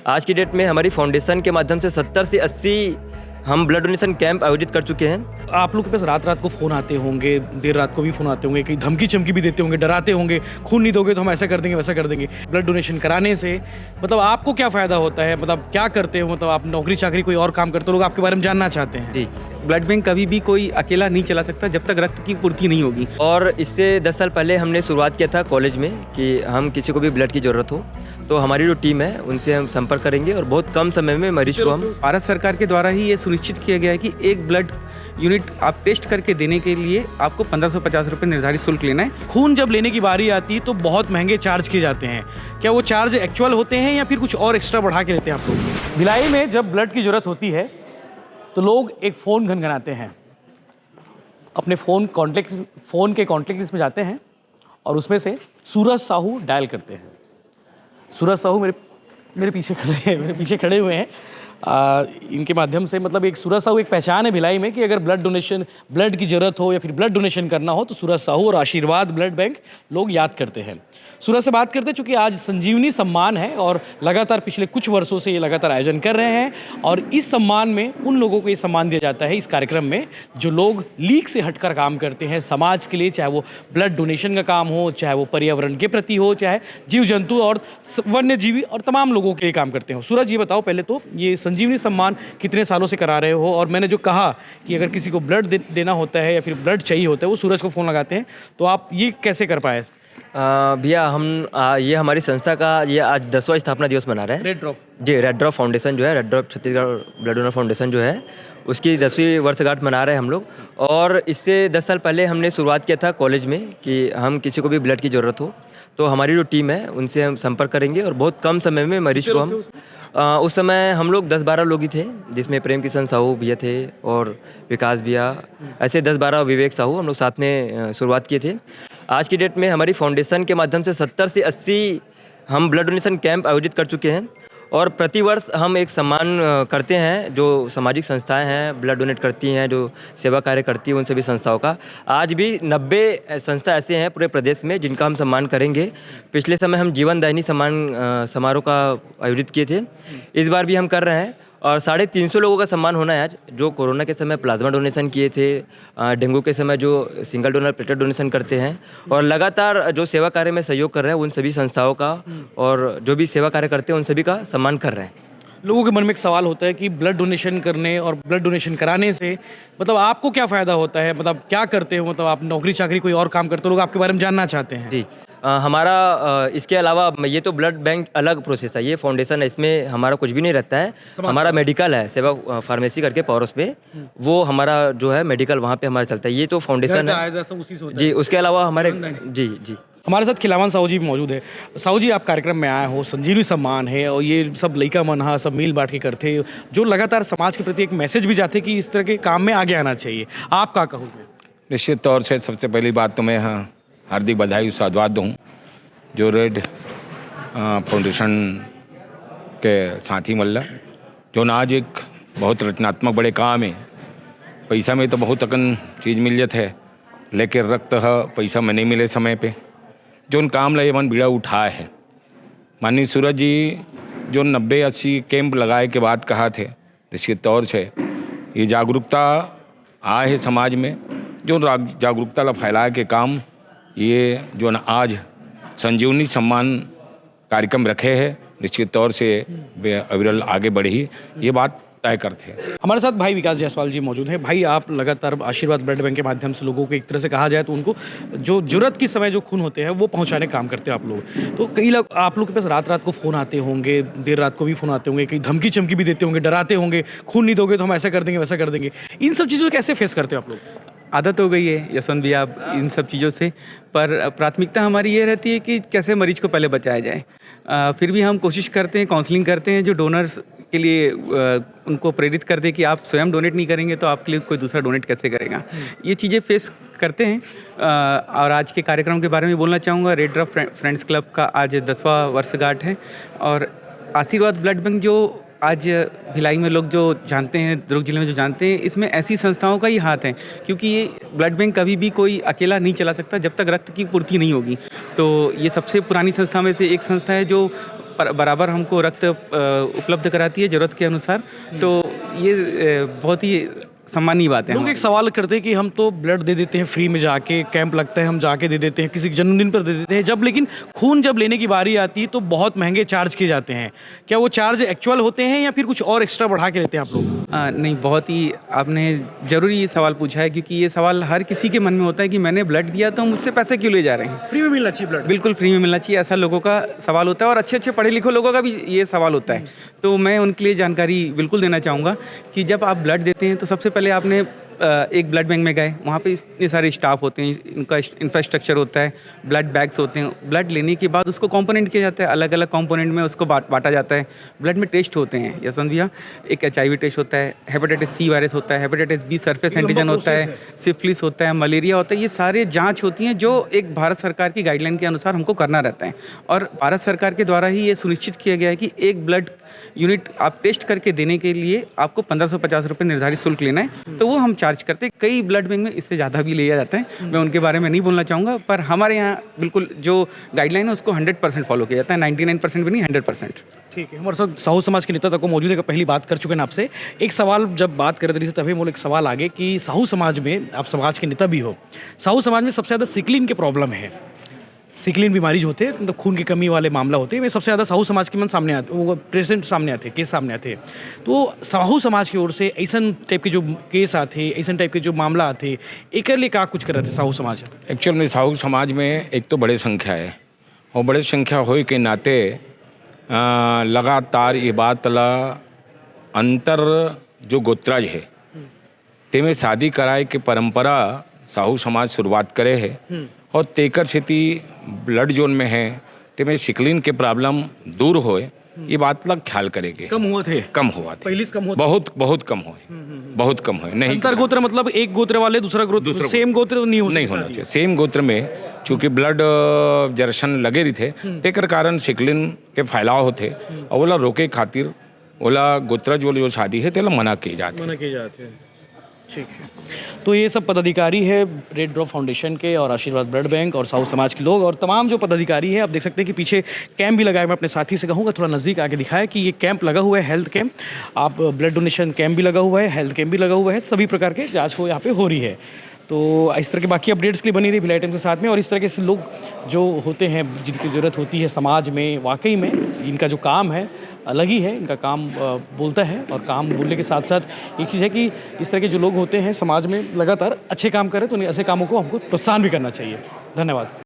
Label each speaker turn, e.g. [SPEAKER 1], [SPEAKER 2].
[SPEAKER 1] आज की डेट में हमारी फाउंडेशन के माध्यम से 70 से 80 हम ब्लड डोनेशन कैंप आयोजित कर चुके हैं।
[SPEAKER 2] आप लोग के पास रात रात को फ़ोन आते होंगे, देर रात को भी फ़ोन आते होंगे, कहीं धमकी चमकी भी देते होंगे, डराते होंगे, खून नहीं दोगे तो हम ऐसा कर देंगे वैसा कर देंगे। ब्लड डोनेशन कराने से मतलब आपको क्या फ़ायदा होता है, मतलब क्या करते हो, मतलब आप नौकरी चाकरी कोई और काम करते हो, लोग आपके बारे में जानना चाहते हैं।
[SPEAKER 1] जी,
[SPEAKER 3] ब्लड बैंक कभी भी कोई अकेला नहीं चला सकता जब तक रक्त की पूर्ति नहीं होगी।
[SPEAKER 1] और इससे 10 साल पहले हमने शुरुआत किया था कॉलेज में कि हम किसी को भी ब्लड की ज़रूरत हो तो हमारी जो टीम है उनसे हम संपर्क करेंगे और बहुत कम समय में मरीज को हम
[SPEAKER 3] भारत सरकार के द्वारा ही ये सुनिश्चित किया गया है कि एक ब्लड यूनिट आप टेस्ट करके देने के लिए आपको 1550 रुपये निर्धारित शुल्क लेना है।
[SPEAKER 2] खून जब लेने की बारी आती है तो बहुत महंगे चार्ज किए जाते हैं, क्या वो चार्ज एक्चुअल होते हैं या फिर कुछ और एक्स्ट्रा बढ़ा के लेते हैं आप लोग? भिलाई में जब ब्लड की ज़रूरत होती है तो लोग एक फ़ोन घनघनाते हैं, अपने फ़ोन के कॉन्टेक्ट लिस्ट में जाते हैं और उसमें से सूरज साहू डायल करते हैं। सूरज साहू मेरे पीछे खड़े हुए हैं। इनके माध्यम से मतलब एक सूरज साहू एक पहचान है भिलाई में कि अगर ब्लड की ज़रूरत हो या फिर ब्लड डोनेशन करना हो तो सूरज साहू और आशीर्वाद ब्लड बैंक लोग याद करते हैं। सूरज से बात करते हैं चूँकि आज संजीवनी सम्मान है और लगातार पिछले कुछ वर्षों से ये लगातार आयोजन कर रहे हैं और इस सम्मान में उन लोगों को ये सम्मान दिया जाता है इस कार्यक्रम में जो लोग लीक से हटकर काम करते हैं समाज के लिए, चाहे वो ब्लड डोनेशन का काम हो, चाहे वो पर्यावरण के प्रति हो, चाहे जीव जंतु और वन्य जीवी और तमाम लोगों के लिए काम करते हो। सूरज ये बताओ पहले तो ये संजीवनी सम्मान कितने सालों से करा रहे हो, और मैंने जो कहा कि अगर किसी को ब्लड देना होता है या फिर ब्लड चाहिए होता है वो सूरज को फ़ोन लगाते हैं, तो आप ये कैसे कर पाए?
[SPEAKER 1] भैया ये हमारी संस्था का ये आज 10वां स्थापना दिवस मना रहे हैं।
[SPEAKER 2] रेड ड्रॉप
[SPEAKER 1] जी, रेड ड्रॉप फाउंडेशन जो है, red drop Chhattisgarh blood donor foundation जो है उसकी 10वीं वर्षगांठ मना रहे हैं हम लोग। और इससे 10 साल पहले हमने शुरुआत किया था कॉलेज में कि हम किसी को भी ब्लड की ज़रूरत हो तो हमारी जो टीम है उनसे हम संपर्क करेंगे और बहुत कम समय में मरीज को हम उस समय हम लोग 10-12 लोग ही थे, जिसमें प्रेम किशन साहू भैया थे और विकास भैया, ऐसे 10-12 विवेक साहू हम लोग साथ में शुरुआत किए थे। आज की डेट में हमारी फाउंडेशन के माध्यम से 70 से 80 हम ब्लड डोनेशन कैंप आयोजित कर चुके हैं और प्रतिवर्ष हम एक सम्मान करते हैं जो सामाजिक संस्थाएं हैं ब्लड डोनेट करती हैं, जो सेवा कार्य करती हैं, उन सभी संस्थाओं का। आज भी 90 संस्था ऐसे हैं पूरे प्रदेश में जिनका हम सम्मान करेंगे। पिछले समय हम जीवन दायिनी सम्मान समारोह का आयोजित किए थे, इस बार भी हम कर रहे हैं और 350 लोगों का सम्मान होना है आज, जो कोरोना के समय प्लाज्मा डोनेशन किए थे, डेंगू के समय जो सिंगल डोनर प्लेटलेट डोनेशन करते हैं और लगातार जो सेवा कार्य में सहयोग कर रहे हैं उन सभी संस्थाओं का और जो भी सेवा कार्य करते हैं उन सभी का सम्मान कर रहे हैं।
[SPEAKER 2] लोगों के मन में एक सवाल होता है कि ब्लड डोनेशन करने और ब्लड डोनेशन कराने से मतलब आपको क्या फ़ायदा होता है, मतलब क्या करते हो, मतलब आप नौकरी चाकरी कोई और काम करते हो, लोग आपके बारे में जानना चाहते हैं।
[SPEAKER 1] जी, हमारा इसके अलावा ये तो ब्लड बैंक अलग प्रोसेस है, ये फाउंडेशन है, इसमें हमारा कुछ भी नहीं रहता है। हमारा मेडिकल है, सेवा फार्मेसी करके पॉरोस पे, वो हमारा जो है मेडिकल वहाँ पे हमारा चलता है। ये तो फाउंडेशन है जी। उसके अलावा हमारे जी
[SPEAKER 2] हमारे साथ खिलावन साहू जी भी मौजूद है। साहू जी, आप कार्यक्रम में आए हो, संजीवनी सम्मान है और ये सब लइका मन हा सब मिल बांट के करते जो लगातार समाज के प्रति एक मैसेज भी जाते कि इस तरह के काम में आगे आना चाहिए, आप क्या कहोगे?
[SPEAKER 4] निश्चित तौर से सबसे पहली बात तो मैं हार्दिक बधाई साधुवाद दूँ जो रेड फाउंडेशन के साथी मल्ला जो आज एक बहुत रचनात्मक बड़े काम है। पैसा में तो बहुत अकन चीज़ मिल जाते है, लेकिन रक्त पैसा में नहीं मिले समय पे जो उन काम ला मन बीड़ा उठाए है। माननीय सूरज जी जो 90-80 कैंप लगाए के बाद कहा थे, निश्चित तौर से ये जागरूकता आए है समाज में, जो जागरूकता ला फैलाए के काम ये जो न आज संजीवनी सम्मान कार्यक्रम रखे हैं, निश्चित तौर से अविरल आगे बढ़ी ये बात तय करते हैं।
[SPEAKER 2] हमारे साथ भाई विकास जायसवाल जी मौजूद हैं। भाई, आप लगातार आशीर्वाद ब्लड बैंक के माध्यम से लोगों को एक तरह से कहा जाए तो उनको जो जरूरत के समय जो खून होते हैं वो पहुंचाने का काम करते हैं आप लोग। तो कई लोग आप लोग के पास रात रात को फ़ोन आते होंगे, देर रात को भी फ़ोन आते होंगे, कहीं धमकी चमकी भी देते होंगे, डराते होंगे, खून नहीं दोगे तो हम ऐसा कर देंगे वैसा कर देंगे। इन सब चीज़ों को कैसे फेस करते हो आप लोग?
[SPEAKER 3] आदत हो गई है यशवंत भैया इन सब चीज़ों से, पर प्राथमिकता हमारी ये रहती है कि कैसे मरीज को पहले बचाया जाए। फिर भी हम कोशिश करते हैं, काउंसलिंग करते हैं जो डोनर्स के लिए, उनको प्रेरित करते हैं कि आप स्वयं डोनेट नहीं करेंगे तो आपके लिए कोई दूसरा डोनेट कैसे करेगा। ये चीज़ें फेस करते हैं। और आज के कार्यक्रम के बारे में बोलना चाहूँगा। रेड ड्रॉप फ्रेंड्स क्लब का आज 10वां वर्षगांठ है और आशीर्वाद ब्लड बैंक जो आज भिलाई में लोग जो जानते हैं, दुर्ग जिले में जो जानते हैं, इसमें ऐसी संस्थाओं का ही हाथ है, क्योंकि ये ब्लड बैंक कभी भी कोई अकेला नहीं चला सकता जब तक रक्त की पूर्ति नहीं होगी। तो ये सबसे पुरानी संस्था में से एक संस्था है जो बराबर हमको रक्त उपलब्ध कराती है ज़रूरत के अनुसार। तो ये बहुत ही सम्मानीय बात है।
[SPEAKER 2] लोग एक सवाल करते हैं कि हम तो ब्लड दे देते हैं फ्री में, जाके कैंप लगता है हम जाके दे देते हैं, किसी के जन्मदिन पर दे देते हैं, जब लेकिन खून जब लेने की बारी आती है तो बहुत महंगे चार्ज किए जाते हैं। क्या वो चार्ज एक्चुअल होते हैं या फिर कुछ और एक्स्ट्रा बढ़ा के लेते हैं आप लोग?
[SPEAKER 3] नहीं, बहुत ही आपने ज़रूरी ये सवाल पूछा है, क्योंकि ये सवाल हर किसी के मन में होता है कि मैंने ब्लड दिया तो मुझसे पैसे क्यों ले जा रहे हैं।
[SPEAKER 2] फ्री में मिलना चाहिए ब्लड।
[SPEAKER 3] बिल्कुल फ्री में मिलना चाहिए, ऐसा लोगों का सवाल होता है, और अच्छे अच्छे पढ़े लिखे लोगों का भी ये सवाल होता है। तो मैं उनके लिए जानकारी बिल्कुल देना चाहूँगा कि जब आप ब्लड देते हैं तो सबसे पहले आपने एक ब्लड बैंक में गए, वहाँ पे इतने सारे स्टाफ होते हैं, उनका इंफ्रास्ट्रक्चर होता है, ब्लड बैग्स होते हैं। ब्लड लेने के बाद उसको कंपोनेंट किया जाता है, अलग अलग कंपोनेंट में उसको बांटा जाता है। ब्लड में टेस्ट होते हैं यशवंत भैया, एक HIV टेस्ट होता है, हेपेटाइटिस C वायरस होता है, हेपेटाइटिस B सरफेस एंटीजन होता है, सिफिलिस होता है, मलेरिया होता है। ये सारे जाँच होती हैं जो एक भारत सरकार की गाइडलाइन के अनुसार हमको करना रहता है, और भारत सरकार के द्वारा ही ये सुनिश्चित किया गया है कि एक ब्लड यूनिट आप टेस्ट करके देने के लिए आपको 1550 रुपये निर्धारित शुल्क लेना है। तो वो हम चार्ज करते हैं। कई ब्लड बैंक में इससे ज़्यादा भी लिया जाता है, मैं उनके बारे में नहीं बोलना चाहूँगा, पर हमारे यहाँ बिल्कुल जो गाइडलाइन है उसको 100% फॉलो किया जाता है, 99% भी नहीं, 100%।
[SPEAKER 2] ठीक है, हमारे साथ साहू समाज के नेता तक को मौजूद है, पहली बात कर चुके हैं आपसे। एक सवाल जब बात कर रहे थे तभी मोल एक सवाल आगे कि साहू समाज में, आप समाज के नेता भी हो, साहू समाज में सबसे ज़्यादा सिकलिन के प्रॉब्लम है, सिकलिन बीमारी जो होते हैं, मतलब खून की कमी वाले मामला होते हैं, वे सबसे ज़्यादा साहू समाज के मन सामने आते, वो पेशेंट सामने आते, केस सामने आते। तो साहू समाज की ओर से ऐसा टाइप के जो केस आते, ऐसा टाइप के जो मामला आते, एक लिए क्या कुछ कर रहे थे साहू समाज?
[SPEAKER 4] एक्चुअल में साहू समाज में एक तो बड़े संख्या है, और बड़े संख्या होए के नाते लगातार ये बात ला अंतर जो गोत्राज है ते में शादी कराए के परंपरा साहू समाज शुरुआत करे है, और तेकर सेती ब्लड जोन में है ते में सिकलिन के प्रॉब्लम दूर होए, ये बात लग ख्याल करेंगे।
[SPEAKER 2] कम हुआ थे,
[SPEAKER 4] कम हुआ थे,
[SPEAKER 2] पहले से कम हुआ,
[SPEAKER 4] बहुत बहुत कम हुए, बहुत कम हुए। नहीं
[SPEAKER 2] अंतर गोत्र मतलब एक गोत्र वाले दूसरा गोत्र, सेम गोत्र नहीं
[SPEAKER 4] होना चाहिए। सेम गोत्र में चूँकि ब्लड जरसन लगे रही थे, तेकर कारण सिकलिन के फैलाव होते, और ओला रोके खातिर ओला गोत्र जो शादी है तेला मना किए जाते हैं।
[SPEAKER 2] ठीक है, तो ये सब पदाधिकारी है रेड ड्रॉप फाउंडेशन के और आशीर्वाद ब्लड बैंक और साहू समाज के लोग और तमाम जो पदाधिकारी है। आप देख सकते हैं कि पीछे कैंप भी लगाया, मैं अपने साथी से कहूँगा थोड़ा नज़दीक आके दिखाया कि ये कैंप लगा हुआ है, हेल्थ कैंप। आप ब्लड डोनेशन कैंप भी लगा हुआ है, हेल्थ कैंप भी लगा हुआ है, सभी प्रकार के जाँच हो यहाँ पे हो रही है। तो इस तरह के बाकी अपडेट्स के लिए बनी रही भिलाई टाइम्स के साथ में। और इस तरह के लोग जो होते हैं जिनकी ज़रूरत होती है समाज में, वाकई में इनका जो काम है अलग ही है, इनका काम बोलता है, और काम बोलने के साथ साथ एक चीज़ है कि इस तरह के जो लोग होते हैं समाज में लगातार अच्छे काम करें, तो ऐसे कामों को हमको प्रोत्साहन भी करना चाहिए। धन्यवाद।